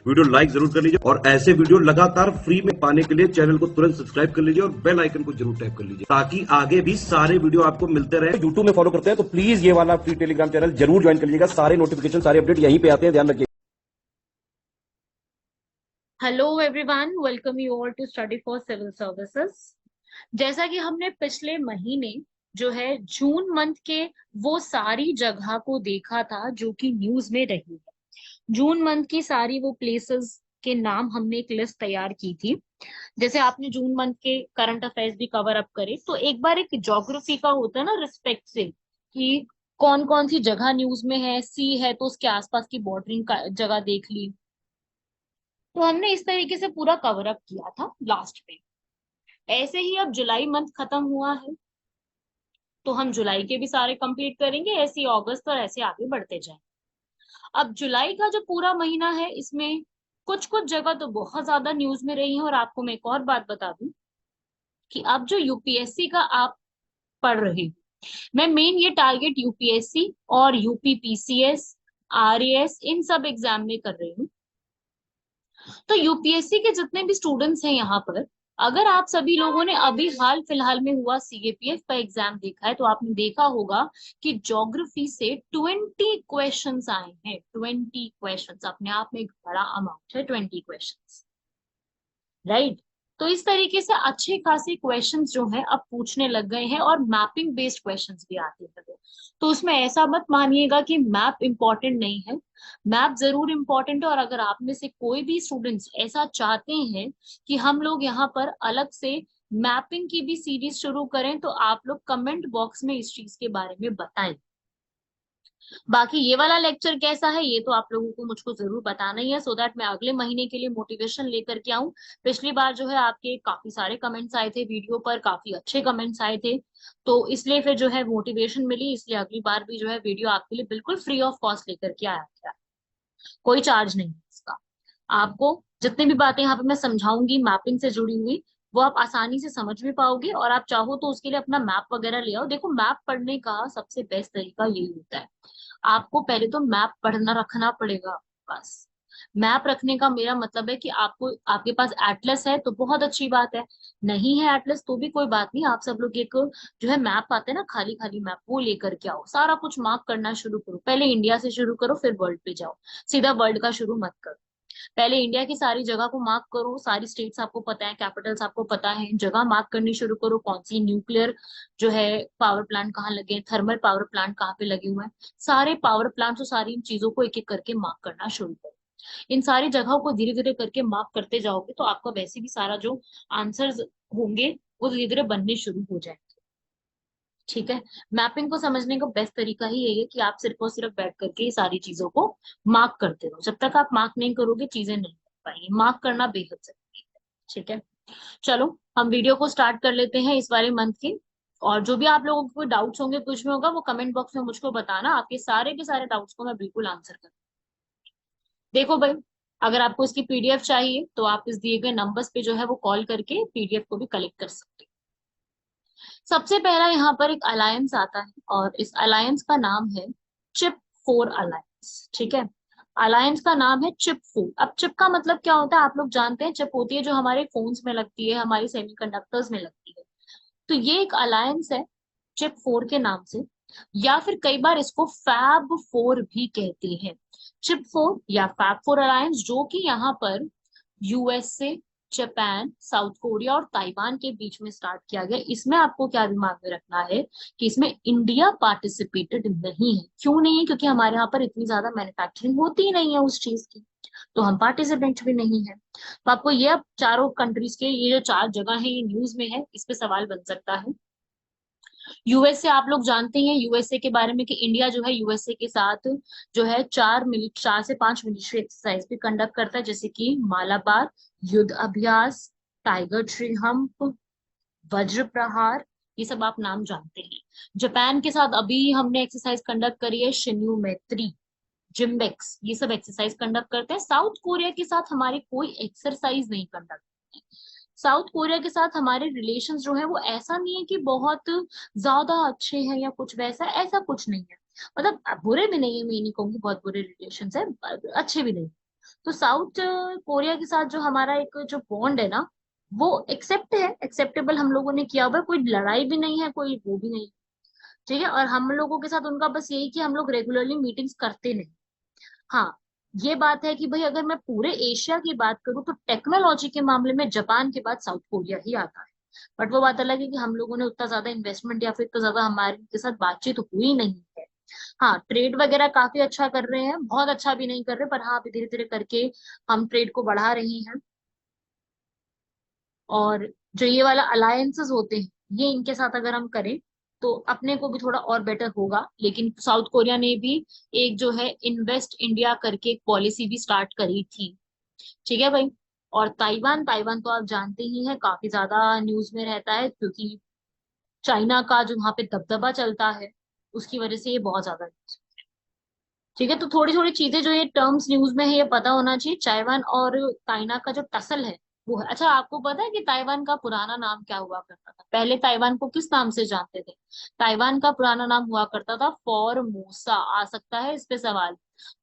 Video like जरूर कर लीजिए और ऐसे वीडियो लगातार फ्री में पाने के लिए चैनल को तुरंत सब्सक्राइब कर लीजिए और बेल आइकन को जरूर टैप कर लीजिए ताकि आगे भी सारे वीडियो आपको मिलते रहे। यूट्यूब में फॉलो करते हैं तो प्लीज ये वाला फ्री टेलीग्राम चैनल जरूर ज्वाइन कर लीजिएगा। सारे नोटिफिकेशन, सारे अपडेट यहीं पे आते हैं, ध्यान रखिए। Hello everyone, welcome you all to study for civil services. जैसा कि हमने पिछले महीने जो है जून मंथ के वो सारी जगह को देखा था जो कि न्यूज में रही है। जून मंथ की सारी वो प्लेसेस के नाम हमने एक लिस्ट तैयार की थी। जैसे आपने जून मंथ के करंट अफेयर्स भी कवर अप करे तो एक बार एक ज्योग्राफी का होता है ना रिस्पेक्ट से कि कौन कौन सी जगह न्यूज में है। सी है तो उसके आसपास की बॉर्डरिंग का जगह देख ली। तो हमने इस तरीके से पूरा कवर अप किया था लास्ट में। ऐसे ही अब जुलाई मंथ खत्म हुआ है तो हम जुलाई के भी सारे कंप्लीट करेंगे, ऐसे ही अगस्त और ऐसे आगे बढ़ते जाएं। अब जुलाई का जो पूरा महीना है इसमें कुछ कुछ जगह तो बहुत ज्यादा न्यूज में रही है। और आपको मैं एक और बात बता दूं कि अब जो यूपीएससी का आप पढ़ रहे हो, मैं मेन ये टारगेट यूपीएससी और यूपीपीसीएस, आरएएस इन सब एग्जाम में कर रही हूँ। तो यूपीएससी के जितने भी स्टूडेंट्स हैं यहाँ पर, अगर आप सभी लोगों ने अभी हाल फिलहाल में हुआ सीएपीएफ का एग्जाम देखा है तो आपने देखा होगा कि ज्योग्राफी से 20 क्वेश्चंस आए हैं। 20 क्वेश्चंस अपने आप में एक बड़ा अमाउंट है, 20 क्वेश्चंस, राइट। तो इस तरीके से अच्छे खासे क्वेश्चंस जो हैं अब पूछने लग गए हैं और मैपिंग बेस्ड क्वेश्चंस भी आते हैं। तो उसमें ऐसा मत मानिएगा कि मैप इंपॉर्टेंट नहीं है। मैप जरूर इंपॉर्टेंट है और अगर आप में से कोई भी स्टूडेंट्स ऐसा चाहते हैं कि हम लोग यहाँ पर अलग से मैपिंग की भी सीरीज शुरू करें तो आप लोग कमेंट बॉक्स में इस चीज के बारे में बताएं। बाकी ये वाला लेक्चर कैसा है ये तो आप लोगों को मुझको जरूर बताना ही है, सो दैट मैं अगले महीने के लिए मोटिवेशन लेकर के आऊं। पिछली बार जो है आपके काफी सारे कमेंट्स आए थे वीडियो पर, काफी अच्छे कमेंट्स आए थे, तो इसलिए फिर जो है मोटिवेशन मिली। इसलिए अगली बार भी जो है वीडियो आपके लिए बिल्कुल फ्री ऑफ कॉस्ट लेकर के आया गया। कोई चार्ज नहीं है इसका। आपको जितनी भी बातें यहाँ पे मैं समझाऊंगी मैपिंग से जुड़ी हुई, वो आप आसानी से समझ भी पाओगे। और आप चाहो तो उसके लिए अपना मैप वगैरह ले आओ। देखो, मैप पढ़ने का सबसे बेस्ट तरीका यही होता है, आपको पहले तो मैप पढ़ना रखना पड़ेगा आपके पास। मैप रखने का मेरा मतलब है कि आपको, आपके पास एटलस है तो बहुत अच्छी बात है, नहीं है एटलस तो भी कोई बात नहीं। आप सब लोग एक जो है मैप आते हैं ना खाली खाली मैप, वो लेकर के आओ। सारा कुछ मार्क करना शुरू करो, पहले इंडिया से शुरू करो फिर वर्ल्ड पे जाओ। सीधा वर्ल्ड का शुरू मत करो, पहले इंडिया की सारी जगह को मार्क करो। सारी स्टेट्स आपको पता है, कैपिटल्स आपको पता है, जगह मार्क करनी शुरू करो। कौन सी न्यूक्लियर जो है पावर प्लांट कहाँ लगे हैं, थर्मल पावर प्लांट कहाँ पे लगे हुए हैं, सारे पावर प्लांट्स और सारी इन चीजों को एक एक करके मार्क करना शुरू करो। इन सारी जगहों को धीरे धीरे करके मार्क करते जाओगे तो आपका वैसे भी सारा जो आंसर्स होंगे वो धीरे धीरे बनने शुरू हो जाएंगे। ठीक है। मैपिंग को समझने का बेस्ट तरीका ही यही है कि आप सिर्फ और सिर्फ बैठ करके ये सारी चीजों को मार्क करते रहो। जब तक आप मार्क नहीं करोगे चीजें नहीं कर पाएंगी। मार्क करना बेहद जरूरी है। ठीक है। चलो हम वीडियो को स्टार्ट कर लेते हैं इस वाले मंथ की। और जो भी आप लोगों को डाउट्स होंगे, कुछ भी होगा, वो कमेंट बॉक्स में मुझको बताना। आपके सारे के सारे डाउट्स को मैं बिल्कुल आंसर करूँ। देखो भाई, अगर आपको इसकी पीडीएफ चाहिए तो आप इस दिए गए नंबर्स पे जो है वो कॉल करके पीडीएफ को भी कलेक्ट कर सकते हैं। सबसे पहला यहाँ पर एक अलायंस आता है और इस अलायंस का नाम है चिप 4 अलायंस। ठीक है। अलायंस का नाम है चिप 4। अब चिप का मतलब क्या होता है आप लोग जानते हैं, चिप होती है जो हमारे फोन्स में लगती है, हमारी सेमीकंडक्टर्स में लगती है। तो ये एक अलायंस है चिप 4 के नाम से, या फिर कई बार इसको फैब 4 भी कहते हैं। चिप 4 या फैब 4 अलायंस जो कि यहाँ पर यूएसए, जापान, साउथ कोरिया और ताइवान के बीच में स्टार्ट किया गया। इसमें आपको क्या दिमाग में रखना है कि इसमें इंडिया पार्टिसिपेटेड नहीं है। क्यों नहीं है? क्योंकि हमारे यहाँ पर इतनी ज्यादा मैन्युफैक्चरिंग होती ही नहीं है उस चीज की, तो हम पार्टिसिपेंट भी नहीं है। तो आपको ये अब चारों कंट्रीज के ये जो 4 जगह है ये न्यूज में है, इस पे सवाल बन सकता है। यूएसए आप लोग जानते हैं यूएसए के बारे में कि इंडिया जो है यूएसए के साथ जो है 4 से 5 मिलिट्री एक्सरसाइज भी कंडक्ट करता है, जैसे कि मालाबार युद्ध अभ्यास, टाइगर ट्री हम्प, वज्र प्रहार, ये सब आप नाम जानते हैं। जापान के साथ अभी हमने एक्सरसाइज कंडक्ट करी है शिन्यू मैत्री, जिम्बेक्स, ये सब एक्सरसाइज कंडक्ट करते हैं। साउथ कोरिया के साथ हमारी कोई एक्सरसाइज नहीं कंडक्ट। साउथ कोरिया के साथ हमारे रिलेशंस जो है वो ऐसा नहीं है कि बहुत ज्यादा अच्छे हैं या कुछ वैसा, ऐसा कुछ नहीं है। मतलब बुरे भी नहीं है, मैं नहीं कहूंगी बहुत बुरे रिलेशंस है, अच्छे भी नहीं। तो साउथ कोरिया के साथ जो हमारा एक जो बॉन्ड है ना, वो एक्सेप्ट है, एक्सेप्टेबल हम लोगों ने किया हुआ है, कोई लड़ाई भी नहीं है, कोई वो भी नहीं। ठीक है, और हम लोगों के साथ उनका बस यही कि हम लोग रेगुलरली मीटिंग्स करते नहीं। हाँ, ये बात है कि भाई अगर मैं पूरे एशिया की बात करूँ तो टेक्नोलॉजी के मामले में जापान के बाद साउथ कोरिया ही आता है। बट वो बात अलग है कि हम लोगों ने उतना ज्यादा इन्वेस्टमेंट या फिर इतना ज्यादा हमारे के साथ बातचीत हुई नहीं है। हाँ, ट्रेड वगैरह काफी अच्छा कर रहे हैं, बहुत अच्छा भी नहीं कर रहे, पर हाँ अभी धीरे धीरे करके हम ट्रेड को बढ़ा रहे हैं। और जो ये वाला अलायंसेस होते हैं, ये इनके साथ अगर हम करें तो अपने को भी थोड़ा और बेटर होगा। लेकिन साउथ कोरिया ने भी एक जो है इन्वेस्ट इंडिया करके एक पॉलिसी भी स्टार्ट करी थी। ठीक है भाई। और ताइवान, ताइवान तो आप जानते ही हैं, काफी ज्यादा न्यूज में रहता है, क्योंकि चाइना का जो वहां पे दबदबा चलता है, उसकी वजह से ये बहुत ज्यादा news। ठीक है, तो थोड़ी थोड़ी चीजें जो ये टर्म्स न्यूज में है ये पता होना चाहिए। ताइवान और चाइना का जो टसल है वो है। अच्छा, आपको पता है कि ताइवान का पुराना नाम क्या हुआ करता था? पहले ताइवान को किस नाम से जानते थे? ताइवान का पुराना नाम हुआ करता था फॉर्मोसा। आ सकता है इस पे सवाल।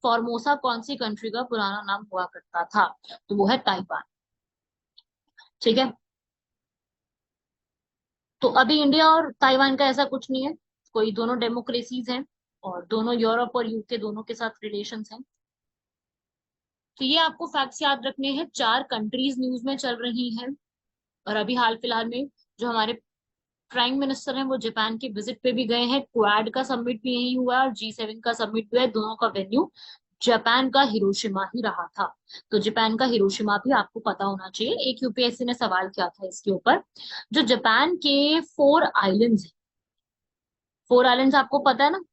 फॉर्मोसा कौन सी कंट्री का पुराना नाम हुआ करता था? तो वो है ताइवान। ठीक है, तो अभी इंडिया और ताइवान का ऐसा कुछ नहीं है, कोई दोनों डेमोक्रेसीज हैं, और दोनों यूरोप और यूके दोनों के साथ रिलेशंस हैं। तो ये आपको फैक्ट्स याद रखने हैं। 4 कंट्रीज न्यूज में चल रही हैं, और अभी हाल फिलहाल में जो हमारे प्राइम मिनिस्टर हैं वो जापान के विजिट पे भी गए हैं। क्वाड का समिट भी यही हुआ और G7 का समिट भी है, दोनों का वेन्यू जापान का हिरोशिमा ही रहा था। तो जापान का हिरोशिमा भी आपको पता होना चाहिए। एक यूपीएससी ने सवाल किया था इसके ऊपर। जो जापान के 4 आइलैंड्स हैं, 4 आइलैंड्स आपको पता है ना,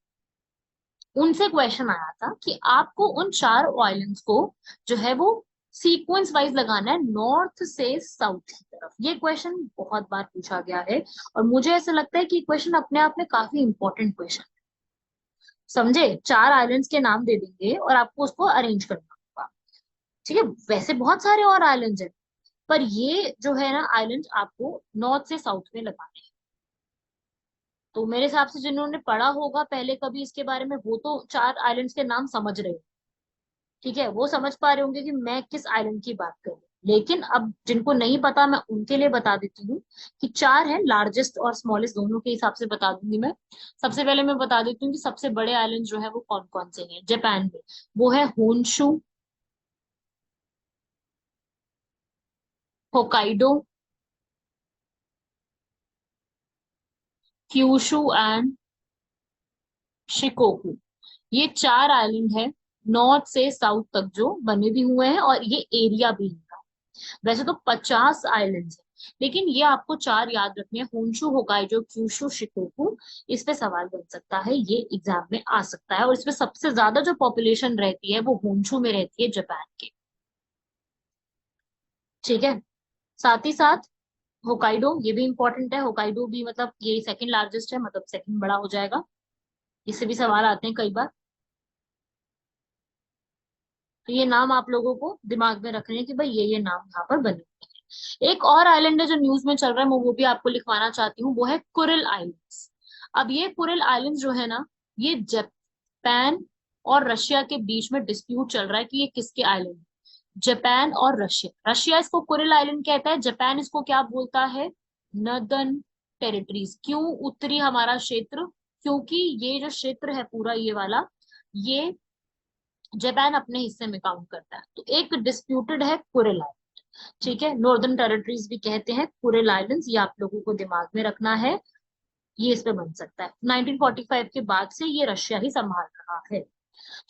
उनसे क्वेश्चन आया था कि आपको उन 4 आइलैंड्स को जो है वो सीक्वेंस वाइज लगाना है, नॉर्थ से साउथ की तरफ। ये क्वेश्चन बहुत बार पूछा गया है, और मुझे ऐसा लगता है कि क्वेश्चन अपने आप में काफी इंपॉर्टेंट क्वेश्चन। समझे? 4 आइलैंड्स के नाम दे देंगे और आपको उसको अरेंज करना होगा। ठीक है, वैसे बहुत सारे और आइलैंड्स हैं, पर ये जो है ना आइलैंड आपको नॉर्थ से साउथ में लगाने हैं। तो मेरे हिसाब से जिन्होंने पढ़ा होगा पहले कभी इसके बारे में, वो तो 4 आइलैंड्स के नाम समझ रहे हो। ठीक है, वो समझ पा रहे होंगे कि मैं किस आइलैंड की बात कर रही हूँ। लेकिन अब जिनको नहीं पता, मैं उनके लिए बता देती हूँ कि 4 है, लार्जेस्ट और स्मॉलेस्ट दोनों के हिसाब से बता दूंगी मैं। सबसे पहले मैं बता देती हूँ कि सबसे बड़े आइलैंड जो है वो कौन कौन से हैं जापान में। वो है Honshu, Hokkaido, Kyushu and Shikoku. ये 4 आइलैंड है, नॉर्थ से साउथ तक जो बने भी हुए हैं, और ये एरिया भी इनका। वैसे तो 50 आइलैंड्स है, लेकिन ये आपको 4 याद रखने हैं, होन्शु, होकाइडो, क्यूशु, शिकोकू। इस पे सवाल बन सकता है, ये एग्जाम में आ सकता है। और इसमें सबसे ज्यादा जो पॉपुलेशन रहती है वो होन्शु में रहती है, जापान के। ठीक है, साथ ही साथ होकाइडो ये भी इंपॉर्टेंट है। होकाइडो भी मतलब ये सेकंड लार्जेस्ट है, मतलब सेकंड बड़ा हो जाएगा। इससे भी सवाल आते हैं कई बार। तो ये नाम आप लोगों को दिमाग में रखने हैं कि भाई ये नाम यहाँ पर बने हुए हैं। एक और आइलैंड है जो न्यूज में चल रहा है, मैं वो भी आपको लिखवाना चाहती हूँ, वो है कुरिल आइलैंड्स। अब ये कुरिल आइलैंड्स जो है ना, ये जापान और रशिया के बीच में डिस्प्यूट चल रहा है कि ये किसके आइलैंड है। जापान और रशिया, रशिया इसको कुरिल आइलैंड कहता है, जापान इसको क्या बोलता है? Northern territories. क्यों उत्तरी हमारा क्षेत्र? क्योंकि ये जो क्षेत्र है पूरा ये वाला, ये जापान अपने हिस्से में काउंट करता है। तो एक डिस्प्यूटेड है कुरिल आइलैंड। ठीक है, नॉर्दर्न टेरिटरीज भी कहते हैं कुरिल आइलैंड्स, ये आप लोगों को दिमाग में रखना है। ये इस पे बन सकता है। 1945 के बाद से ये रशिया ही संभाल रहा है।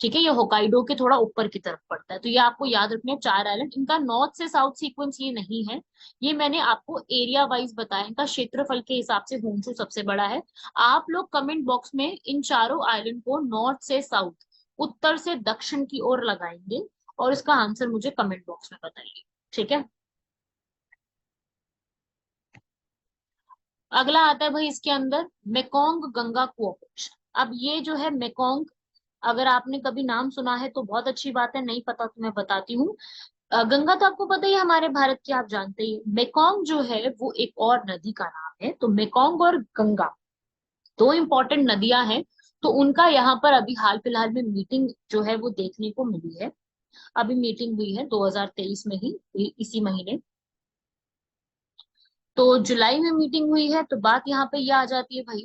ठीक है, ये होकाइडो के थोड़ा ऊपर की तरफ पड़ता है। तो ये आपको याद रखने हैं 4 आइलैंड। इनका नॉर्थ से साउथ सीक्वेंस ये नहीं है, ये मैंने आपको एरिया वाइज बताया। इनका क्षेत्रफल के हिसाब से होन्शु सबसे बड़ा है। आप लोग कमेंट बॉक्स में इन चारों आइलैंड को नॉर्थ से साउथ, उत्तर से दक्षिण की ओर लगाएंगे, और इसका आंसर मुझे कमेंट बॉक्स में बताइए। ठीक है, अगला आता है भाई इसके अंदर मेकोंग गंगा कोऑपरेशन। अब ये जो है मेकोंग, अगर आपने कभी नाम सुना है तो बहुत अच्छी बात है, नहीं पता तो मैं बताती हूँ। गंगा तो आपको पता ही है हमारे भारत की, आप जानते ही। मेकोंग जो है वो एक और नदी का नाम है। तो मेकोंग और गंगा दो इंपॉर्टेंट नदियां हैं। तो उनका यहाँ पर अभी हाल फिलहाल में मीटिंग जो है वो देखने को मिली है। अभी मीटिंग हुई है 2023 में ही, इसी महीने। तो जुलाई में मीटिंग हुई है, तो बात यहाँ पे ये आ जाती है भाई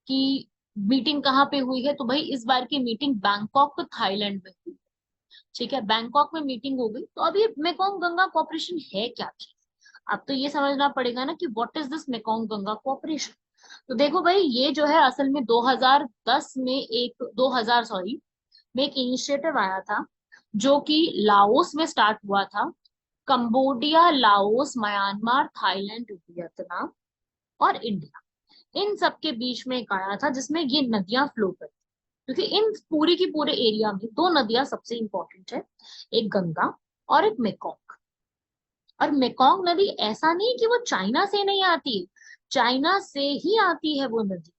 कि मीटिंग कहाँ पे हुई है। तो भाई इस बार की मीटिंग बैंकॉक थाईलैंड में हुई। ठीक है, बैंकॉक में मीटिंग हो गई। तो अभी मेकोंग गंगा कॉर्पोरेशन है क्या चीज? अब तो ये समझना पड़ेगा ना कि what is this Mekong Ganga corporation. तो देखो भाई, ये जो है असल में 2010 में एक 2000 सॉरी में एक इनिशिएटिव आया था, जो कि लाओस में स्टार्ट हुआ था। Cambodia, Laos, Myanmar, Thailand, Vietnam और इंडिया, इन सब के बीच में एक आया था जिसमें ये नदियां फ्लो करती। क्योंकि इन पूरी की पूरे एरिया में दो नदियां सबसे इंपॉर्टेंट है, एक गंगा और एक मेकोंग। और मेकोंग नदी ऐसा नहीं कि वो चाइना से नहीं आती, चाइना से ही आती है वो नदी,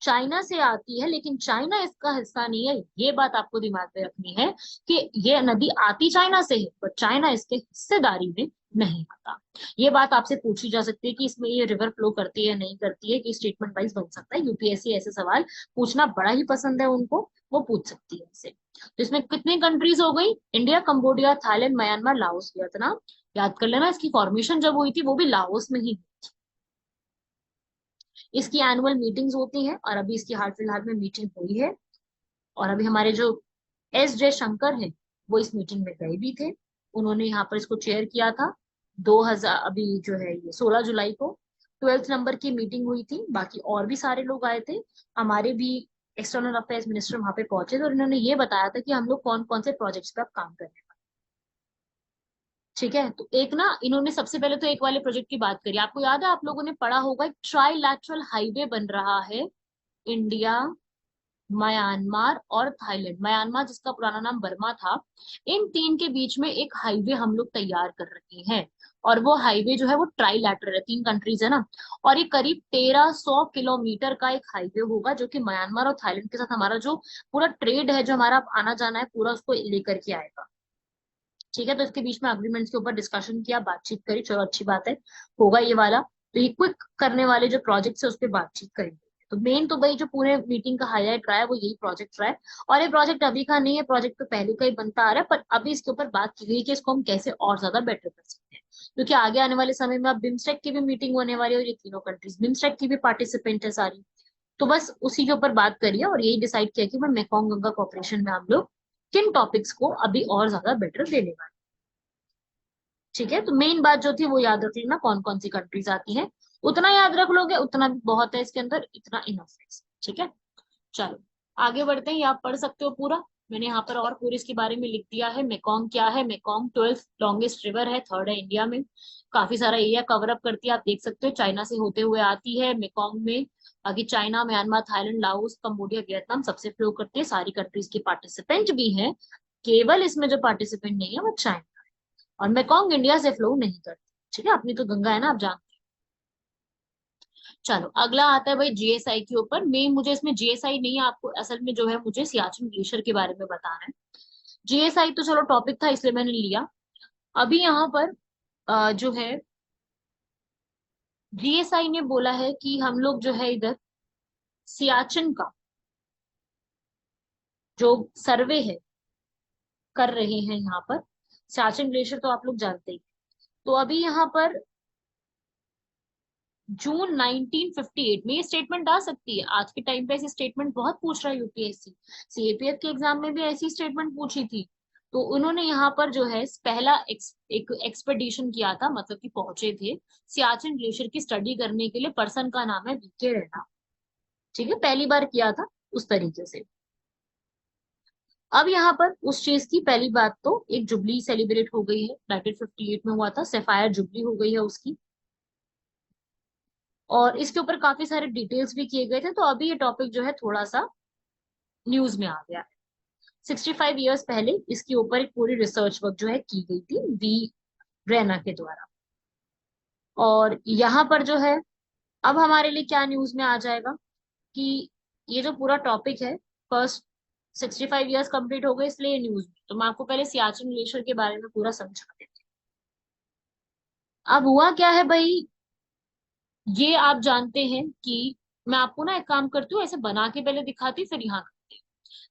चाइना से आती है, लेकिन चाइना इसका हिस्सा नहीं है। ये बात आपको दिमाग में रखनी है कि ये नदी आती चाइना से है, पर चाइना इसके हिस्सेदारी में नहीं आता। ये बात आपसे पूछी जा सकती है कि इसमें ये रिवर फ्लो करती है नहीं करती है, कि स्टेटमेंट वाइज बन सकता है। यूपीएससी ऐसे सवाल पूछना बड़ा ही पसंद है उनको, वो पूछ सकती है इससे। तो इसमें कितनी कंट्रीज हो गई? India, Cambodia, Thailand, Myanmar, Laos, Vietnam. याद कर लेना, इसकी फॉर्मेशन जब हुई थी वो भी लाओस में ही। इसकी एनुअल मीटिंग्स होती हैं, और अभी इसकी हाल फिलहाल में मीटिंग हुई है। और अभी हमारे जो एस जयशंकर हैं, वो इस मीटिंग में गए भी थे। उन्होंने यहाँ पर इसको चेयर किया था। 2000 अभी जो है ये 16 जुलाई को 12th नंबर की मीटिंग हुई थी। बाकी और भी सारे लोग आए थे, हमारे भी एक्सटर्नल अफेयर्स मिनिस्टर वहां पे पहुंचे थे, और इन्होंने ये बताया था कि हम लोग कौन कौन से प्रोजेक्ट्स पे अब काम कर रहे हैं। ठीक है, तो एक ना इन्होंने सबसे पहले तो एक वाले प्रोजेक्ट की बात करी। आपको याद है, आप लोगों ने पढ़ा होगा, एक ट्राइलैटरल हाईवे बन रहा है, इंडिया, म्यांमार और थाईलैंड। म्यांमार जिसका पुराना नाम बर्मा था, इन तीन के बीच में एक हाईवे हम लोग तैयार कर रहे हैं। और वो हाईवे जो है वो ट्राइलैटरल है, तीन कंट्रीज है ना। और ये करीब 1300 किलोमीटर का एक हाईवे होगा, जो कि म्यांमार और थाईलैंड के साथ हमारा जो पूरा ट्रेड है, जो हमारा आना जाना है पूरा, उसको लेकर के आएगा। ठीक है, तो इसके बीच में अग्रीमेंट्स के ऊपर डिस्कशन किया, बातचीत करी, चलो अच्छी बात है, होगा ये वाला। तो ये क्विक करने वाले जो प्रोजेक्ट्स है उस पर बातचीत करेंगे। तो मेन तो भाई जो पूरे मीटिंग का हाईलाइट रहा है वो यही प्रोजेक्ट रहा है। और ये प्रोजेक्ट अभी का नहीं है, प्रोजेक्ट तो पहले का ही बनता आ रहा है, पर अभी इसके ऊपर बात की गई कि इसको हम कैसे और ज्यादा बेटर कर सकते हैं। क्योंकि आगे आने वाले समय में अब बिम्स्टेक की भी मीटिंग होने वाली है, और ये तीनों कंट्रीज बिम्स्टेक की भी पार्टिसिपेंट है सारी। तो बस उसी के ऊपर बात करिए, और यही डिसाइड किया कि मैं मेकॉन्ग गंगा कॉर्पोरेशन में हम लोग किन टॉपिक्स को अभी और ज्यादा बेटर देने वाले। ठीक है, तो मेन बात जो थी वो याद रख लेना, कौन कौन सी कंट्रीज आती हैं। उतना याद रख लोगे उतना भी बहुत है, इसके अंदर इतना इनफ है। ठीक है, चलो आगे बढ़ते हैं। ये आप पढ़ सकते हो पूरा, मैंने यहाँ पर और पूरे इसके बारे में लिख दिया है। मेकॉन्ग क्या है? मेकॉन्ग 12th लॉन्गेस्ट रिवर है, थर्ड है इंडिया में, काफी सारा एरिया कवर अप करती है। आप देख सकते हो चाइना से होते हुए आती है मेकॉन्ग में। बाकी China, Myanmar, Thailand, Laos, Cambodia, Vietnam सबसे फ्लो करती है, सारी कंट्रीज के पार्टिसिपेंट भी हैं। केवल इसमें जो पार्टिसिपेंट नहीं है वो चाइना। और मेकॉन्ग इंडिया से फ्लो नहीं करती। ठीक है, अपनी तो गंगा है ना, आप जानते हैं। चलो अगला आता है भाई जीएसआई के ऊपर। मेन मुझे इसमें जीएसआई नहीं है, आपको असल में जो है मुझे सियाचिन ग्लेशियर के बारे में बताना है। जीएसआई तो चलो टॉपिक था इसलिए मैंने लिया। अभी यहाँ पर जो है जीएसआई ने बोला है कि हम लोग जो है इधर सियाचिन का जो सर्वे है कर रहे हैं यहाँ पर। सियाचिन ग्लेशियर तो आप लोग जानते ही। तो अभी यहाँ पर जून 1958 में ये स्टेटमेंट आ सकती है। आज के टाइम पे ऐसी स्टेटमेंट बहुत पूछ रहा है यूपीएससी। सीएपीएफ के एग्जाम में भी ऐसी स्टेटमेंट पूछी थी। तो उन्होंने यहाँ पर जो है पहला एक एक्सपेडिशन किया था, मतलब कि पहुंचे थे सियाचिन ग्लेशियर की स्टडी करने के लिए। पर्सन का नाम है वीके रैना। ठीक है, पहली बार किया था उस तरीके से। अब यहाँ पर उस चीज की पहली बात तो एक जुबली सेलिब्रेट हो गई है, 1958 में हुआ था, सेफायर जुबली हो गई है उसकी। और इसके ऊपर काफी सारे डिटेल्स भी किए गए थे। तो अभी ये टॉपिक जो है थोड़ा सा न्यूज में आ गया है। 65 ईयर्स पहले इसके ऊपर एक पूरी रिसर्च वर्क जो है की गई थी वी रैना के द्वारा। और यहाँ पर जो है अब हमारे लिए क्या न्यूज में आ जाएगा कि ये जो पूरा टॉपिक है, फर्स्ट 65 ईयर्स कंप्लीट हो गए इसलिए न्यूज में। तो मैं आपको पहले सियाचिन ग्लेशियर के बारे में पूरा समझा देती हूँ। अब हुआ क्या है भाई, ये आप जानते हैं कि मैं आपको ना एक काम करती हूँ, ऐसे बना के पहले दिखाती फिर यहाँ करती हूँ।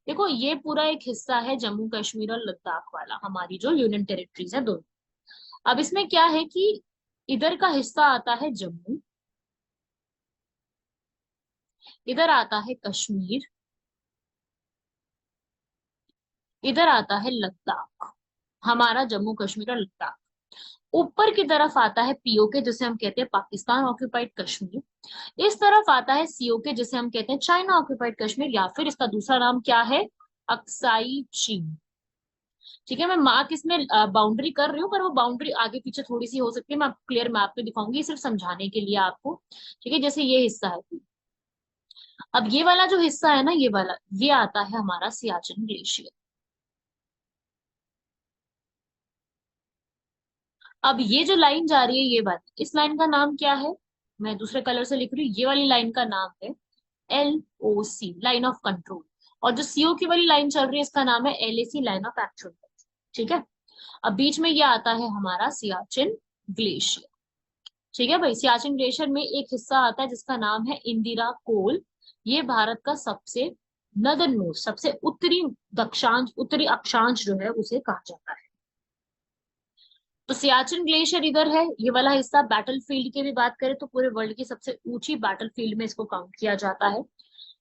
देखो ये पूरा एक हिस्सा है जम्मू कश्मीर और लद्दाख वाला, हमारी जो यूनियन टेरिटरीज है दोनों। अब इसमें क्या है कि इधर का हिस्सा आता है जम्मू, इधर आता है कश्मीर, इधर आता है लद्दाख, हमारा जम्मू कश्मीर और लद्दाख। ऊपर की तरफ आता है पीओके जिसे हम कहते हैं पाकिस्तान ऑक्यूपाइड कश्मीर। इस तरफ आता है सीओके जिसे हम कहते हैं चाइना ऑक्यूपाइड कश्मीर, या फिर इसका दूसरा नाम क्या है, अक्साई चीन। ठीक है, मैं मार्क इसमें बाउंड्री कर रही हूँ, पर वो बाउंड्री आगे पीछे थोड़ी सी हो सकती है, मैं क्लियर मैप में दिखाऊंगी सिर्फ समझाने के लिए आपको। ठीक है, जैसे ये हिस्सा है। अब ये वाला जो हिस्सा है ना, ये वाला, ये आता है हमारा सियाचिन ग्लेशियर। अब ये जो लाइन जा रही है ये वाली, इस लाइन का नाम क्या है, मैं दूसरे कलर से लिख रही हूँ, ये वाली लाइन का नाम है LOC, लाइन ऑफ कंट्रोल। और जो सीओ की वाली लाइन चल रही है इसका नाम है LAC, लाइन ऑफ एक्चुअल। ठीक है, अब बीच में ये आता है हमारा सियाचिन ग्लेशियर। ठीक है भाई, सियाचिन ग्लेशियर में एक हिस्सा आता है जिसका नाम है इंदिरा कोल। ये भारत का सबसे नदर्न मोस्ट, सबसे उत्तरी दक्षांश, उत्तरी अक्षांश जो है उसे कहा जाता है। तो सियाचिन ग्लेशियर इधर है, ये वाला हिस्सा। बैटलफील्ड की भी बात करें तो पूरे वर्ल्ड की सबसे ऊंची बैटलफील्ड में इसको काउंट किया जाता है।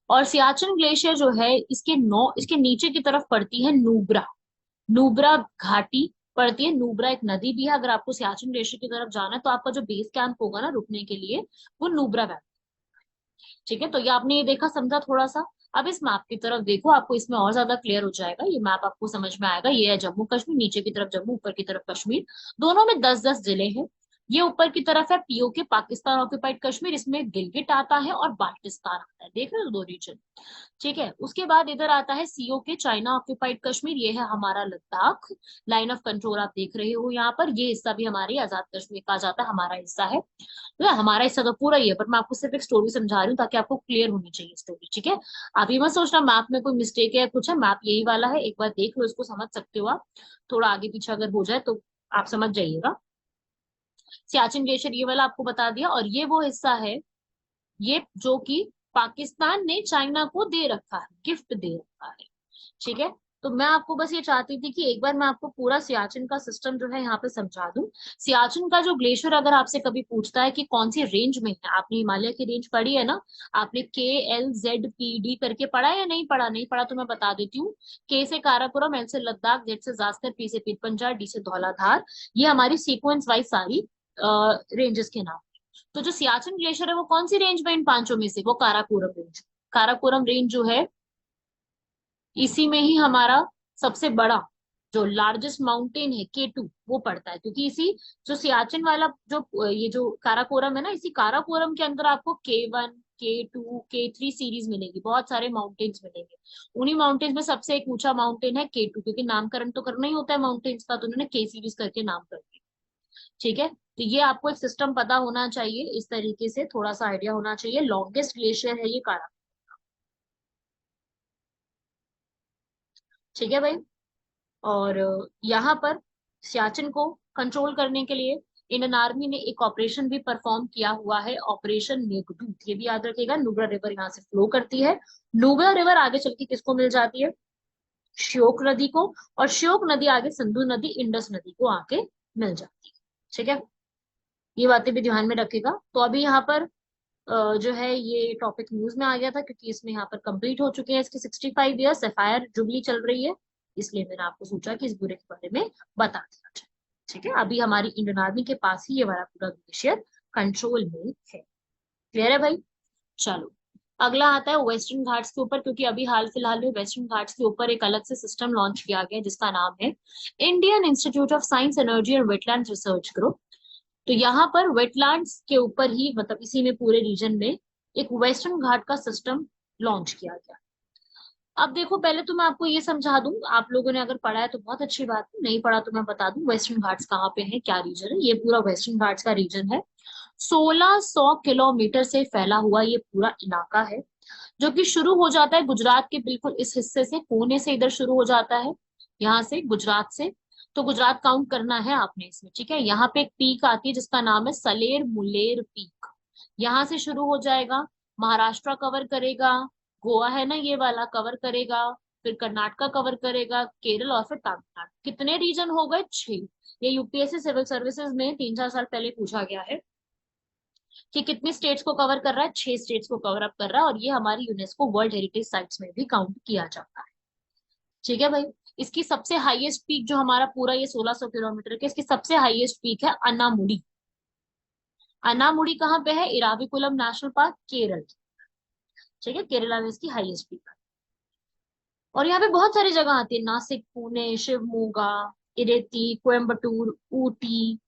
और सियाचिन ग्लेशियर जो है इसके नीचे की तरफ पड़ती है नुब्रा, नुब्रा घाटी पड़ती है। नुब्रा एक नदी भी है। अगर आपको सियाचिन ग्लेशियर की तरफ जाना है तो आपका जो बेस कैंप होगा ना रुकने के लिए, वो नुब्रा वैली। ठीक है, तो ये आपने ये देखा समझा थोड़ा सा। अब इस मैप की तरफ देखो, आपको इसमें और ज्यादा क्लियर हो जाएगा, ये मैप आपको समझ में आएगा। ये है जम्मू कश्मीर, नीचे की तरफ जम्मू, ऊपर की तरफ कश्मीर। दोनों में 10-10 जिले हैं। ये ऊपर की तरफ है पीओके, पाकिस्तान ऑक्यूपाइड कश्मीर, इसमें गिलगिट आता है और बाल्टिस्तान आता है, देख रहे हो दो रीजन। ठीक है, उसके बाद इधर आता है सीओ के, चाइना ऑक्यूपाइड कश्मीर, ये है हमारा लद्दाख। लाइन ऑफ कंट्रोल आप देख रहे हो यहाँ पर, ये हिस्सा भी हमारी आजाद कश्मीर का जाता है, हमारा हिस्सा है। तो हमारा हिस्सा तो पूरा ही है, पर मैं आपको सिर्फ एक स्टोरी समझा रही हूँ ताकि आपको क्लियर होनी चाहिए स्टोरी। ठीक है, आप ये मत सोचना मैप में कोई मिस्टेक है कुछ है, मैप यही वाला है, एक बार देख लो इसको, समझ सकते हो आप। थोड़ा आगे पीछे अगर हो जाए तो आप समझ जाइएगा। सियाचिन ग्लेशियर ये वाला आपको बता दिया, और ये वो हिस्सा है ये जो कि पाकिस्तान ने चाइना को दे रखा है, गिफ्ट दे रखा है। ठीक है, तो मैं आपको बस ये चाहती थी कि एक बार मैं आपको पूरा सियाचिन का सिस्टम जो है यहाँ पे समझा दूं। सियाचिन का जो ग्लेशियर अगर आपसे कभी पूछता है कि कौन सी रेंज में है, आपने हिमालय की रेंज पढ़ी है ना, आपने KLZPD करके पढ़ा है या नहीं पढ़ा, नहीं पढ़ा तो मैं बता देती हूँ। K से काराकोरम, L से लद्दाख, Z से जास्कर, P से पीरपंजा, D से धौलाधार, ये हमारी सीक्वेंस वाइज सारी रेंजेस के नाम। तो जो सियाचिन ग्लेशियर है वो कौन सी रेंज में, इन पांचों में से, वो काराकोरम रेंज। काराकोरम रेंज जो है इसी में ही हमारा सबसे बड़ा जो लार्जेस्ट माउंटेन है K2 वो पड़ता है, क्योंकि इसी जो सियाचिन वाला जो ये जो काराकोरम है ना, इसी काराकोरम के अंदर आपको K1, K2, K3 सीरीज मिलेगी, बहुत सारे माउंटेन्स मिलेंगे। उन्हीं माउंटेन्स में सबसे एक ऊंचा माउंटेन है K2, क्योंकि नामकरण तो करना ही होता है माउंटेन्स का, तो उन्होंने K सीरीज करके नाम कर दिया। ठीक है, तो ये आपको एक सिस्टम पता होना चाहिए, इस तरीके से थोड़ा सा आइडिया होना चाहिए। लॉन्गेस्ट ग्लेशियर है ये कारा। ठीक है भाई, और यहाँ पर सियाचिन को कंट्रोल करने के लिए इंडियन आर्मी ने एक ऑपरेशन भी परफॉर्म किया हुआ है, ऑपरेशन मेघदूत। ये भी याद रखिएगा, नुब्रा रिवर यहाँ से फ्लो करती है। नुब्रा रिवर आगे चल के किसको मिल जाती है, श्योक नदी को, और श्योक नदी आगे सिंधु नदी, इंडस नदी को आके मिल जाती है। ठीक है, ये बातें भी ध्यान में रखेगा। तो अभी यहाँ पर जो है ये टॉपिक न्यूज में आ गया था, क्योंकि इसमें यहाँ पर कंप्लीट हो चुके हैं इसके 65 ईयर्स, एफआईआर जुबली चल रही है, इसलिए मैंने आपको सोचा कि इस बुरे के बारे में बता दिया जाए। ठीक है, अभी हमारी इंडियन आर्मी के पास ही ये वाला पूरा ग्लेशियर कंट्रोल में है। क्लियर है भाई, चलो। अगला आता है वेस्टर्न घाट्स के ऊपर, क्योंकि अभी हाल फिलहाल में वेस्टर्न घाट्स के ऊपर एक अलग से सिस्टम लॉन्च किया गया जिसका नाम है Indian institute of science, energy और वेटलैंड रिसर्च ग्रुप। तो यहाँ पर वेटलैंड्स के ऊपर ही, मतलब इसी में पूरे रीजन में एक वेस्टर्न घाट का सिस्टम लॉन्च किया गया। अब देखो, पहले तो मैं आपको ये समझा दूं, आप लोगों ने अगर पढ़ा है तो बहुत अच्छी बात है, नहीं पढ़ा तो मैं बता दूं वेस्टर्न घाट्स कहाँ पे है, क्या रीजन है। ये पूरा वेस्टर्न घाट्स का रीजन है। 1600 किलोमीटर से फैला हुआ ये पूरा इलाका है, जो कि शुरू हो जाता है गुजरात के बिल्कुल इस हिस्से से, कोने से इधर शुरू हो जाता है, यहाँ से गुजरात से। तो गुजरात काउंट करना है आपने इसमें। ठीक है, यहाँ पे एक पीक आती है जिसका नाम है सलेर मुलेर पीक, यहाँ से शुरू हो जाएगा, महाराष्ट्र कवर करेगा, गोवा है ना ये वाला कवर करेगा, फिर कर्नाटका कवर करेगा, केरल और फिर तमिलनाडु। कितने रीजन हो गए? 6। ये यूपीएससी सिविल सर्विसेज में 3-4 साल पहले पूछा गया है कि कितने स्टेट्स को कवर कर रहा है। 6 स्टेट्स को कवर अप कर रहा है, और ये हमारी यूनेस्को वर्ल्ड हेरिटेज साइट्स में भी काउंट किया जाता है। ठीक है भाई। इसकी सबसे हाईएस्ट पीक जो हमारा पूरा ये 1600 किलोमीटर के, इसकी सबसे हाईएस्ट पीक है अनामुडी। अनामुडी कहाँ पे है? Eravikulam national park, Kerala. ठीक है, केरला में इसकी हाईएस्ट पीक है। और यहाँ पे बहुत सारी जगह आती है, नासिक, पुणे, शिवमोगा, इरेती, कोयम्बटूर, ऊटी।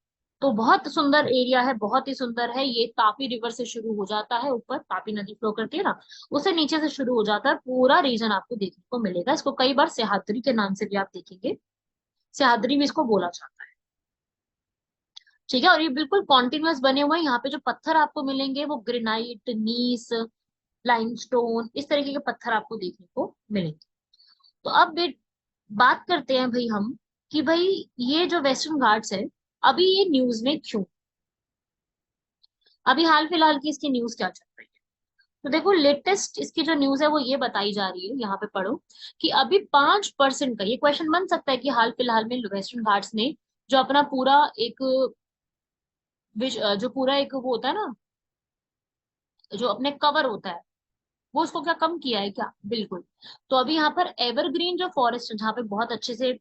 तो बहुत सुंदर एरिया है, बहुत ही सुंदर है। ये तापी रिवर से शुरू हो जाता है, ऊपर तापी नदी फ्लो करती है ना, उससे नीचे से शुरू हो जाता है। पूरा रीजन आपको देखने को मिलेगा। इसको कई बार सह्याद्री के नाम से भी आप देखेंगे, सह्याद्री भी इसको बोला जाता है। ठीक है, और ये बिल्कुल कॉन्टिन्यूअस बने हुए हैं। यहाँ पे जो पत्थर आपको मिलेंगे वो ग्रेनाइट, नीस, लाइमस्टोन, इस तरीके के पत्थर आपको देखने को मिलेंगे। तो अब बात करते हैं भाई हम कि भाई ये जो वेस्टर्न घाट्स है, अभी ये न्यूज में क्यों? अभी हाल फिलहाल की इसकी न्यूज क्या चल रही है? तो देखो, लेटेस्ट इसकी जो न्यूज है वो ये बताई जा रही है, यहाँ पे पढ़ो कि अभी 5% का, ये क्वेश्चन बन सकता है कि हाल फिलहाल में वेस्टर्न घाट्स ने जो अपना पूरा एक जो पूरा एक वो होता है ना, जो अपने कवर होता है, वो उसको क्या कम किया है क्या? बिल्कुल। तो अभी यहाँ पर एवरग्रीन जो फॉरेस्ट है, जहाँ पे बहुत अच्छे से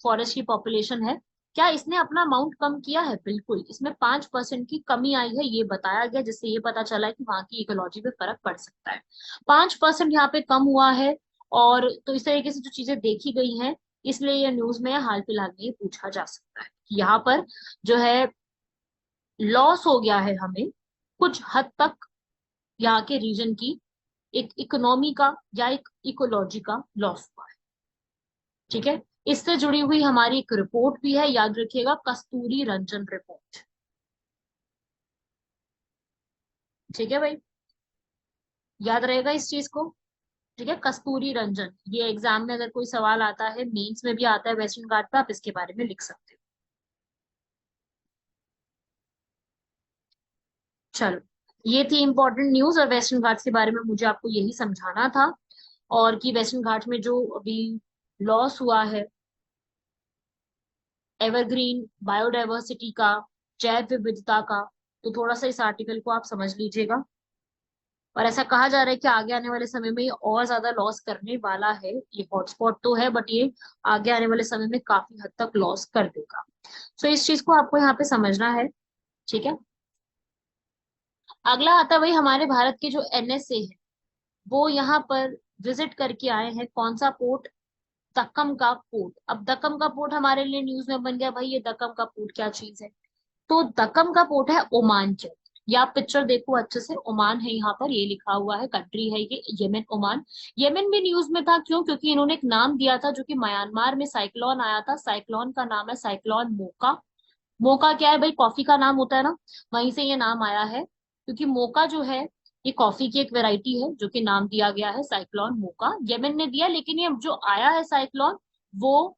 फॉरेस्ट की पॉपुलेशन है, क्या इसने अपना अमाउंट कम किया है? बिल्कुल। इसमें 5% की कमी आई है, ये बताया गया, जिससे ये पता चला है कि वहां की इकोलॉजी पे फर्क पड़ सकता है। 5% यहाँ पे कम हुआ है। और तो इस तरीके से जो चीजें देखी गई हैं, इसलिए ये न्यूज में हाल फिलहाल में ये पूछा जा सकता है कि यहाँ पर जो है लॉस हो गया है हमें कुछ हद तक, यहाँ के रीजन की एक इकोनॉमी का या एक इकोलॉजी का लॉस हुआ है। ठीक है, इससे जुड़ी हुई हमारी एक रिपोर्ट भी है, याद रखिएगा, कस्तूरी रंजन रिपोर्ट। ठीक है भाई, याद रहेगा इस चीज को। ठीक है, कस्तूरी रंजन, ये एग्जाम में अगर कोई सवाल आता है, मेंस में भी आता है वेस्टर्न घाट पे, आप इसके बारे में लिख सकते हो। चलो, ये थी इंपॉर्टेंट न्यूज, और वेस्टर्न घाट के बारे में मुझे आपको यही समझाना था। और कि वेस्टर्न घाट में जो अभी लॉस हुआ है एवरग्रीन बायोडायवर्सिटी का, जैव विविधता का, तो थोड़ा सा इस आर्टिकल को आप समझ लीजिएगा। और ऐसा कहा जा रहा है कि आगे आने वाले समय में ये और ज्यादा लॉस करने वाला है। ये हॉटस्पॉट तो है, बट ये आगे आने वाले समय में काफी हद तक लॉस कर देगा। सो इस चीज को आपको यहाँ पे समझना है। ठीक है, अगला आता है भाई हमारे भारत के जो एनएसए है, वो यहाँ पर विजिट करके आए हैं। कौन सा पोर्ट? दक्कम का पोर्ट। अब दक्कम का पोर्ट हमारे लिए न्यूज में बन गया भाई, ये दक्कम का पोर्ट क्या चीज है? तो दक्कम का पोर्ट है ओमान के। या आप पिक्चर देखो अच्छे से, ओमान है यहाँ पर, ये लिखा हुआ है, कंट्री है ये यमन, ओमान। यमन भी न्यूज में था, क्यों? क्योंकि इन्होंने एक नाम दिया था, जो कि म्यांमार में साइक्लोन आया था, साइक्लोन का नाम है साइक्लोन मोका। मोका क्या है भाई? कॉफी का नाम होता है ना, वहीं से ये नाम आया है। क्योंकि मोका जो है, ये कॉफी की एक वेराइटी है, जो कि नाम दिया गया है साइक्लोन मोका, यमन ने दिया। लेकिन ये जो आया है साइक्लोन, वो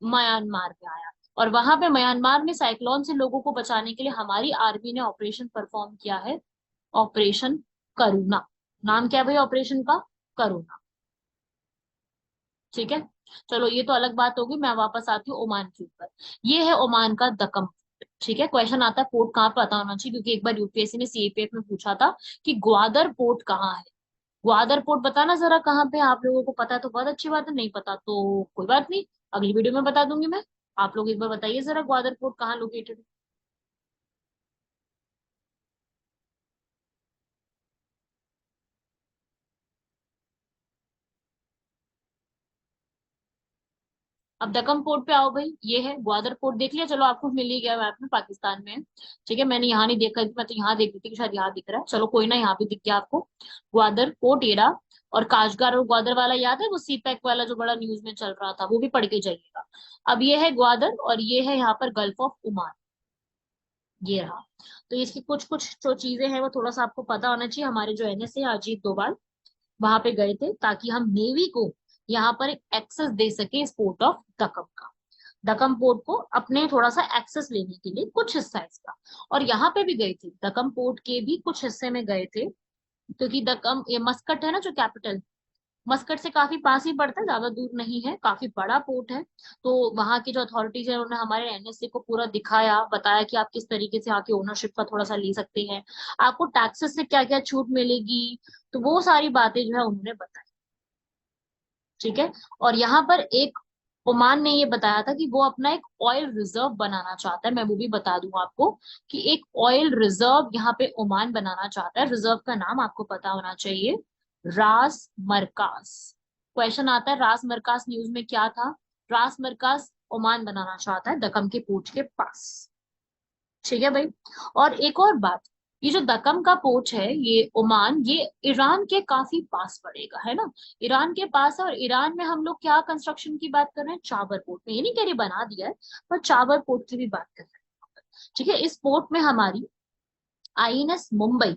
म्यांमार में आया। और वहां पे म्यांमार में साइक्लोन से लोगों को बचाने के लिए हमारी आर्मी ने ऑपरेशन परफॉर्म किया है, ऑपरेशन करुणा। नाम क्या है भाई ऑपरेशन का? करुणा। ठीक है, चलो ये तो अलग बात होगी। मैं वापस आती हूँ ओमान के ऊपर। ये है ओमान का दक्कम। ठीक है, क्वेश्चन आता है पोर्ट कहाँ पता होना चाहिए, क्योंकि एक बार यूपीएससी ने सीएपीएफ में पूछा था कि ग्वादर पोर्ट कहाँ है। ग्वादर पोर्ट बताना जरा कहाँ पे है। आप लोगों को पता है तो बहुत अच्छी बात है, नहीं पता तो कोई बात नहीं, अगली वीडियो में बता दूंगी मैं। आप लोग एक बार बताइए जरा ग्वादर पोर्ट कहाँ लोकेटेड है। अब दक्कम पोर्ट पे आओ भाई, ये है ग्वादर पोर्ट, देख लिया? चलो आपको मिल ही गया मैप में, पाकिस्तान में है। ठीक है, मैंने यहाँ नहीं देखा, मैं तो यहाँ देख रही थी कि शायद यहाँ दिख रहा है। चलो कोई ना, यहाँ भी दिख गया आपको ग्वादर पोर्ट, ये रहा। और काशगार और ग्वादर वाला याद है, वो सी पैक वाला जो बड़ा न्यूज में चल रहा था, वो भी पढ़ के जाइएगा। अब ये है ग्वादर, और ये है यहाँ पर गल्फ ऑफ ओमान, ये रहा। तो इसकी कुछ कुछ जो चीजें हैं वो थोड़ा सा आपको पता होना चाहिए। हमारे जो एनएसए अजीत डोभाल वहां पे गए थे, ताकि हम नेवी को यहाँ पर एक एक्सेस दे सके इस पोर्ट ऑफ दक्कम का। दक्कम पोर्ट को अपने थोड़ा सा एक्सेस लेने के लिए, कुछ हिस्सा है इसका। और यहाँ पे भी गए थे, दक्कम पोर्ट के भी कुछ हिस्से में गए थे, क्योंकि दक्कम, ये मस्कट है ना जो कैपिटल, मस्कट से काफी पास ही पड़ता है, ज्यादा दूर नहीं है, काफी बड़ा पोर्ट है। तो वहां की जो अथॉरिटीज है उन्होंने हमारे एनएसए को पूरा दिखाया, बताया कि आप किस तरीके से आके ओनरशिप का थोड़ा सा ले सकते हैं, आपको टैक्सेस से क्या क्या छूट मिलेगी। तो वो सारी बातें जो है उन्होंने बताई। ठीक है। और यहाँ पर एक ओमान ने ये बताया था कि वो अपना एक ऑयल रिजर्व बनाना चाहता है, मैं वो भी बता दूं आपको कि एक ऑयल रिजर्व यहाँ पे ओमान बनाना चाहता है। रिजर्व का नाम आपको पता होना चाहिए, रास मरकास। क्वेश्चन आता है रास मरकास न्यूज में क्या था। रास मरकास ओमान बनाना चाहता है दक्कम के पोर्ट के पास। ठीक है भाई। और एक और बात, ये जो दक्कम का पोर्ट है ये ओमान, ये ईरान के काफी पास पड़ेगा, है ना। ईरान के पास है, और ईरान में हम लोग क्या कंस्ट्रक्शन की बात कर रहे हैं, चाबर पोर्ट में, ये नहीं कह रही बना दिया है, पर चाबर पोर्ट की भी बात कर रहे हैं। ठीक है। इस पोर्ट में हमारी आईएनएस मुंबई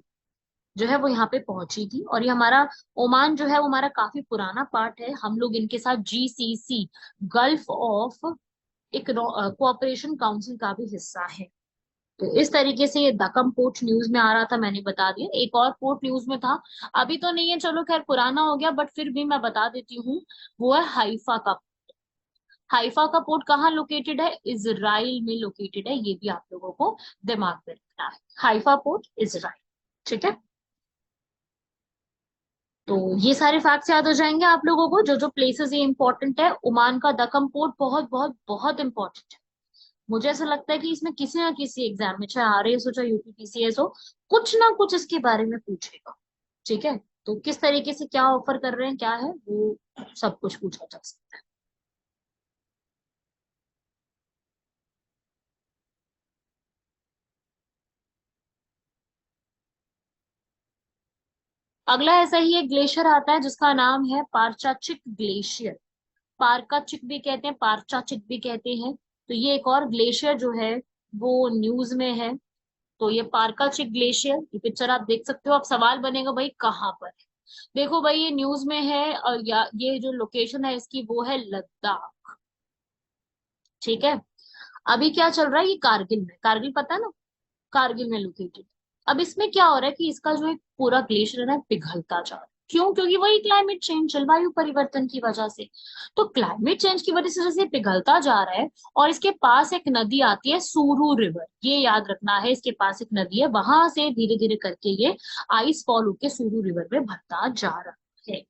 जो है वो यहाँ पे पहुंची थी, और ये हमारा ओमान जो है वो हमारा काफी पुराना पार्ट है। हम लोग इनके साथ GCC, gulf of cooperation council का भी हिस्सा है। तो इस तरीके से ये दक्कम पोर्ट न्यूज में आ रहा था, मैंने बता दिया। एक और पोर्ट न्यूज में था, अभी तो नहीं है, चलो खैर पुराना हो गया, बट फिर भी मैं बता देती हूँ। वो है हाइफा का। हाइफा का पोर्ट कहाँ लोकेटेड है, इजराइल में लोकेटेड है, ये भी आप लोगों को दिमाग में रखना है। Haifa port Israel. ठीक है। तो ये सारे फैक्ट्स याद हो जाएंगे आप लोगों को, जो जो प्लेसेस ये इंपॉर्टेंट है। ओमान का दक्कम पोर्ट बहुत बहुत बहुत इंपॉर्टेंट है। मुझे ऐसा लगता है कि इसमें किसी ना किसी एग्जाम में, चाहे आरएएस हो चाहे यूपीपीसीएस हो, कुछ ना कुछ इसके बारे में पूछेगा। ठीक है। तो किस तरीके से क्या ऑफर कर रहे हैं, क्या है वो, सब कुछ पूछा जा सकता है। अगला ऐसा ही एक ग्लेशियर आता है जिसका नाम है पारचाचिक ग्लेशियर। पारकाचिक भी कहते हैं, पारचाचिक भी कहते हैं। तो ये एक और ग्लेशियर जो है वो न्यूज में है। तो ये पारकाचिक ग्लेशियर, ये पिक्चर आप देख सकते हो। अब सवाल बनेगा भाई कहाँ पर है। देखो भाई ये न्यूज में है, और या ये जो लोकेशन है इसकी वो है लद्दाख। ठीक है। अभी क्या चल रहा है, ये कारगिल में, कारगिल पता है ना, कारगिल में लोकेटेड। अब इसमें क्या हो रहा है कि इसका जो एक पूरा ग्लेशियर है ना पिघलता जा रहा है। क्यों? क्योंकि वही क्लाइमेट चेंज, जलवायु परिवर्तन की वजह से। तो क्लाइमेट चेंज की वजह से जैसे पिघलता जा रहा है, और इसके पास एक नदी आती है सुरू रिवर, ये याद रखना है, इसके पास एक नदी है, वहां से धीरे धीरे करके ये आइस फॉल होके सुरू रिवर में भरता जा रहा है।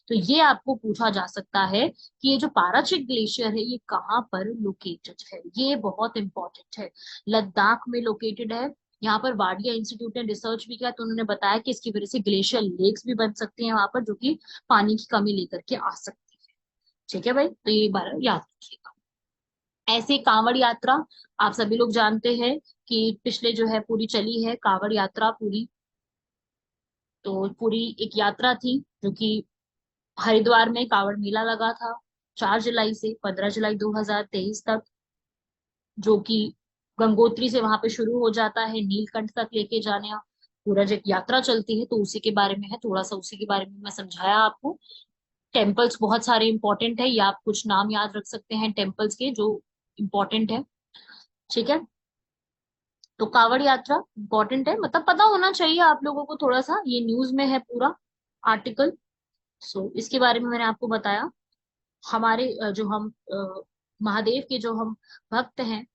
तो ये आपको पूछा जा सकता है कि ये जो पाराचिक ग्लेशियर है ये कहाँ पर लोकेटेड है। ये बहुत इंपॉर्टेंट है। लद्दाख में लोकेटेड है। यहाँ पर वाडिया इंस्टीट्यूट ने रिसर्च भी किया, तो उन्होंने बताया कि इसकी वजह से ग्लेशियर लेक्स भी बन सकती हैं वहां पर, जो कि पानी की कमी लेकर के आ सकती है। ठीक है भाई, तो ये बार याद रखिएगा। ऐसे कांवड़ यात्रा, आप सभी लोग जानते हैं कि पिछले जो है पूरी चली है कांवड़ यात्रा पूरी। तो पूरी एक यात्रा थी जो कि हरिद्वार में कांवड़ मेला लगा था 4 जुलाई से 15 जुलाई 2023 तक, जो कि गंगोत्री से वहां पे शुरू हो जाता है, नीलकंठ तक लेके जाने पूरा जब यात्रा चलती है। तो उसी के बारे में है, थोड़ा सा उसी के बारे में मैं समझाया आपको। टेम्पल्स बहुत सारे इंपॉर्टेंट है, या आप कुछ नाम याद रख सकते हैं टेम्पल्स के जो इंपॉर्टेंट है। ठीक है। तो कावड़ यात्रा इंपॉर्टेंट है, मतलब पता होना चाहिए आप लोगों को थोड़ा सा, ये न्यूज में है पूरा आर्टिकल। सो इसके बारे में मैंने आपको बताया। हमारे जो हम महादेव के जो हम भक्त हैं,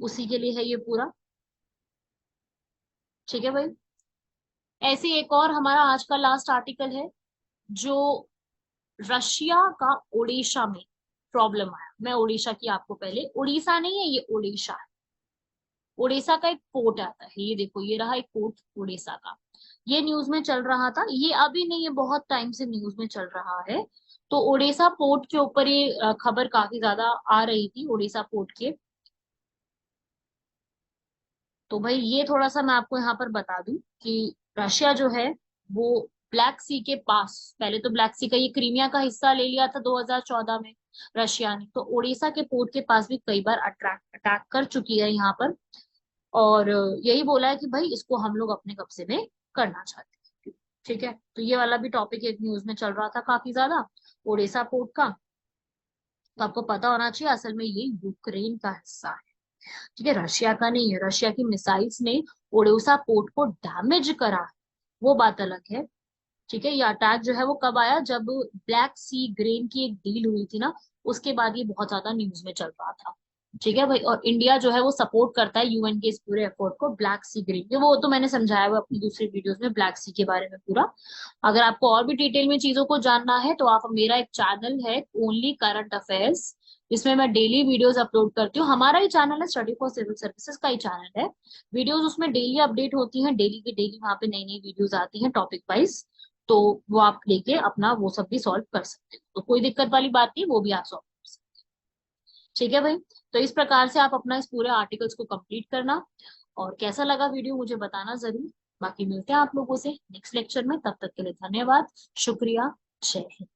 उसी के लिए है ये पूरा। ठीक है भाई। ऐसे एक और हमारा आज का लास्ट आर्टिकल है, जो रशिया का ओडिशा में प्रॉब्लम आया। मैं ओडिशा की आपको पहले, उड़ीसा नहीं है ये, ओडिशा है। ओडिशा का एक पोर्ट आता है, ये देखो ये रहा एक पोर्ट ओडिशा का। ये न्यूज में चल रहा था, ये अभी नहीं, ये बहुत टाइम से न्यूज में चल रहा है। तो ओडिशा पोर्ट के ऊपर ये खबर काफी ज्यादा आ रही थी, ओडिशा पोर्ट के। तो भाई ये थोड़ा सा मैं आपको यहाँ पर बता दूं कि रशिया जो है वो ब्लैक सी के पास, पहले तो ब्लैक सी का ये क्रीमिया का हिस्सा ले लिया था 2014 में रशिया ने, तो ओडिशा के पोर्ट के पास भी कई बार अटैक कर चुकी है यहाँ पर। और यही बोला है कि भाई इसको हम लोग अपने कब्जे में करना चाहते हैं। ठीक है। तो ये वाला भी टॉपिक एक न्यूज में चल रहा था काफी ज्यादा, ओडिशा पोर्ट का। तो आपको पता होना चाहिए असल में ये यूक्रेन का हिस्सा है। ठीक है, रशिया का नहीं है। रशिया की मिसाइल्स ने ओडेसा पोर्ट को डैमेज करा है, वो बात अलग है। ठीक है, ये अटैक जो है वो कब आया, जब ब्लैक सी ग्रेन की एक डील हुई थी ना, उसके बाद ये बहुत ज्यादा न्यूज में चल रहा था। ठीक है भाई, और इंडिया जो है वो सपोर्ट करता है यूएन के इस पूरे एफर्ट को ब्लैक सी ग्रीन के, वो तो मैंने समझाया हुआ अपनी दूसरी वीडियोस में ब्लैक सी के बारे में पूरा। अगर आपको और भी डिटेल में चीजों को जानना है तो आप, मेरा एक चैनल है ओनली करंट अफेयर्स, जिसमें मैं डेली वीडियोस अपलोड करती हूँ। हमारा ही चैनल है, स्टडी फॉर सिविल सर्विसेज का ही चैनल है। वीडियोस उसमें डेली अपडेट होती हैं, डेली की डेली वहां पे नई नई वीडियोस आती हैं टॉपिक वाइज। तो वो आप लेके अपना वो सब भी सॉल्व कर सकते हो, तो कोई दिक्कत वाली बात नहीं, वो भी आप सॉल्व कर सकते हैं। ठीक है भाई, तो इस प्रकार से आप अपना इस पूरे आर्टिकल्स को कंप्लीट करना। और कैसा लगा वीडियो मुझे बताना जरूर। बाकी मिलते हैं आप लोगों से नेक्स्ट लेक्चर में, तब तक के लिए धन्यवाद, शुक्रिया, जय हिंद।